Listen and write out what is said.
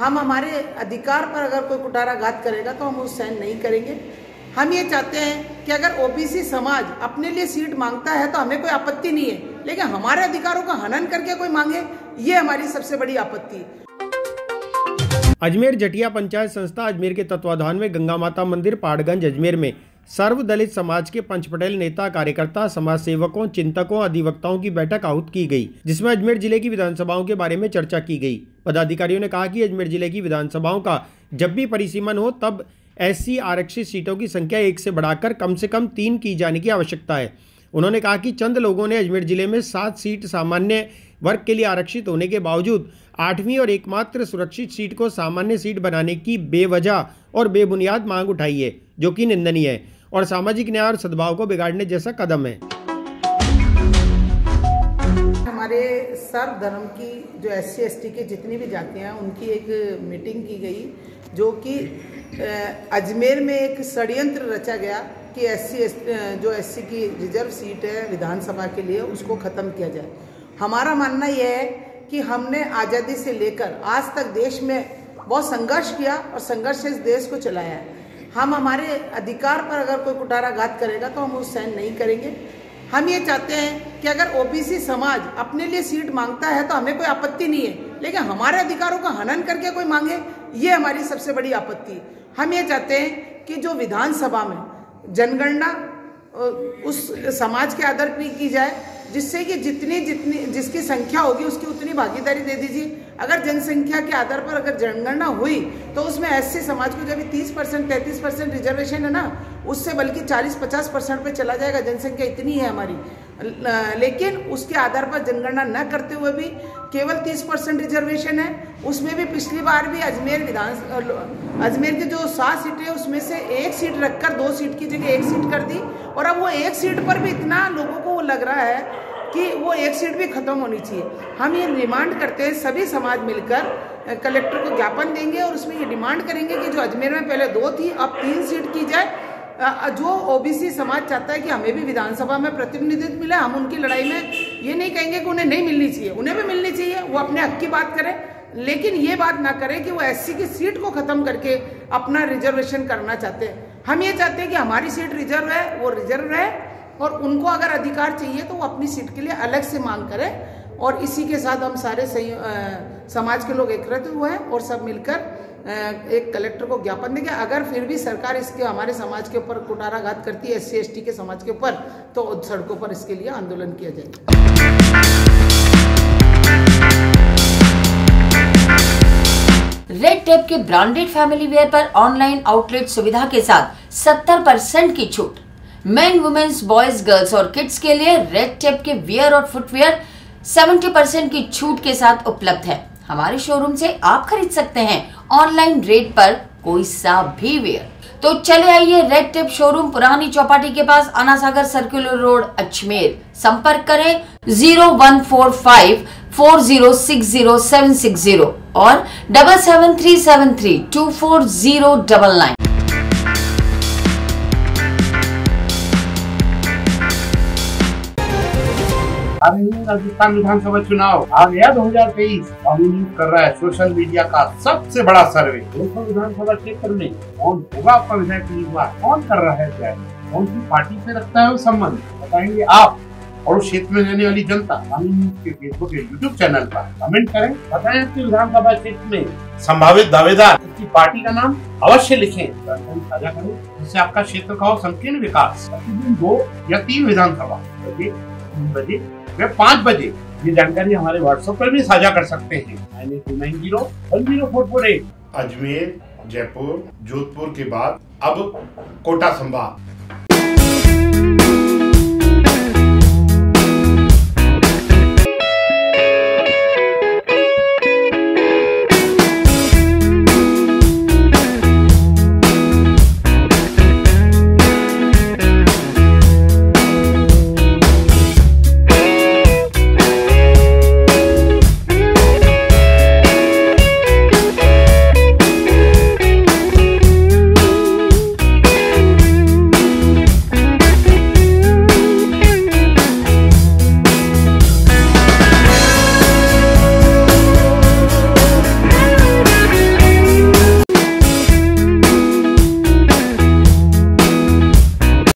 हम हमारे अधिकार पर अगर कोई कुठाराघात करेगा तो हम उस सहन नहीं करेंगे। हम ये चाहते हैं कि अगर ओबीसी समाज अपने लिए सीट मांगता है तो हमें कोई आपत्ति नहीं है, लेकिन हमारे अधिकारों का हनन करके कोई मांगे, ये हमारी सबसे बड़ी आपत्ति है। अजमेर जटिया पंचायत संस्था अजमेर के तत्वाधान में गंगा माता मंदिर पहाड़गंज अजमेर में सर्वदलित समाज के पंचपटेल नेता, कार्यकर्ता, समाज सेवकों, चिंतकों, अधिवक्ताओं की बैठक आहूत की गई, जिसमें अजमेर जिले की विधानसभाओं के बारे में चर्चा की गई। पदाधिकारियों ने कहा कि अजमेर जिले की विधानसभाओं का जब भी परिसीमन हो तब SC आरक्षित सीटों की संख्या 1 से बढ़ाकर कम से कम 3 की जाने की आवश्यकता है। उन्होंने कहा कि चंद लोगों ने अजमेर जिले में 7 सीट सामान्य वर्ग के लिए आरक्षित होने के बावजूद 8वीं और एकमात्र सुरक्षित सीट को सामान्य सीट बनाने की बेवजह और बेबुनियाद मांग उठाई है, जो कि निंदनीय है और सामाजिक न्याय और सद्भाव को बिगाड़ने जैसा कदम है। हमारे सर्व धर्म की जो SC ST के जितनी भी जातियां हैं उनकी एक मीटिंग की गई, जो कि अजमेर में एक षड्यंत्र रचा गया कि जो SC की रिजर्व सीट है विधानसभा के लिए उसको ख़त्म किया जाए। हमारा मानना यह है कि हमने आज़ादी से लेकर आज तक देश में बहुत संघर्ष किया और संघर्ष से इस देश को चलाया है। हम हमारे अधिकार पर अगर कोई कुठाराघात करेगा तो हम उस सहन नहीं करेंगे। हम ये चाहते हैं कि अगर ओबीसी समाज अपने लिए सीट मांगता है तो हमें कोई आपत्ति नहीं है, लेकिन हमारे अधिकारों का हनन करके कोई मांगे, ये हमारी सबसे बड़ी आपत्ति है। हम ये चाहते हैं कि जो विधानसभा में जनगणना उस समाज के आधार पर की जाए, जिससे कि जितनी जिसकी संख्या होगी उसकी उतनी भागीदारी दे दीजिए। अगर जनसंख्या के आधार पर अगर जनगणना हुई तो उसमें SC समाज को जब 30% 33% रिजर्वेशन है ना, उससे बल्कि 40-50% पे चला जाएगा। जनसंख्या इतनी है हमारी, लेकिन उसके आधार पर जनगणना न करते हुए भी केवल 30% रिजर्वेशन है। उसमें भी पिछली बार भी अजमेर के जो 7 सीटें हैं उसमें से 1 सीट रखकर 2 सीट की जगह 1 सीट कर दी, और अब वो 1 सीट पर भी इतना लोगों को वो लग रहा है कि वो 1 सीट भी खत्म होनी चाहिए। हम ये डिमांड करते हैं, सभी समाज मिलकर कलेक्टर को ज्ञापन देंगे और उसमें ये डिमांड करेंगे कि जो अजमेर में पहले 2 थी अब 3 सीट की जाए। जो ओबीसी समाज चाहता है कि हमें भी विधानसभा में प्रतिनिधित्व मिले, हम उनकी लड़ाई में ये नहीं कहेंगे कि उन्हें नहीं मिलनी चाहिए, उन्हें भी मिलनी चाहिए, वो अपने हक की बात करें, लेकिन ये बात ना करें कि वो SC की सीट को खत्म करके अपना रिजर्वेशन करना चाहते हैं। हम ये चाहते हैं कि हमारी सीट रिजर्व है, वो रिजर्व रहे, और उनको अगर अधिकार चाहिए तो वो अपनी सीट के लिए अलग से मांग करें। और इसी के साथ हम सारे समाज के लोग एकत्रित हुए हैं और सब मिलकर एक कलेक्टर को ज्ञापन देंगे। अगर फिर भी सरकार इसके हमारे समाज के ऊपर कुठाराघात करती है, SC ST के समाज के ऊपर, तो सड़कों पर इसके लिए आंदोलन किया जाएगा। रेड टेप के ब्रांडेड फैमिली वेयर पर ऑनलाइन आउटलेट सुविधा के साथ 70% की छूट। मेन, वुमेन्स, बॉयज, गर्ल्स और किड्स के लिए रेड टेप के वियर और फुटवेयर 70% की छूट के साथ उपलब्ध है। हमारे शोरूम से आप खरीद सकते हैं ऑनलाइन रेट पर कोई सा भी वेयर। तो चले आइए रेड टेप शोरूम, पुरानी चौपाटी के पास, आना सागर सर्कुलर रोड, अजमेर। संपर्क करें 0145 4060 और 7737324099। राजस्थान विधानसभा चुनाव आ गया 2023 और कर रहा है सोशल मीडिया का सबसे बड़ा सर्वे। दोस्तों, विधानसभा क्षेत्र में कौन होगा आपका विधायक उम्मीदवार, कौन कर रहा है तैयारी, कौन सी पार्टी से रखता है वो संबंध बताएंगे आप और उस क्षेत्र में रहने वाली जनता। के फेसबुक या यूट्यूब चैनल पर कमेंट करें, बताएं आपके विधानसभा क्षेत्र में संभावित दावेदार की पार्टी का नाम अवश्य लिखें, साझा करें, जिससे आपका क्षेत्र का हो संकीर्ण विकास। प्रतिदिन 2 या 3 विधानसभा 3 बजे व 5 बजे ये जानकारी हमारे व्हाट्सएप पर भी साझा कर सकते हैं। 9290100448। अजमेर, जयपुर, जोधपुर के बाद अब कोटा संभाग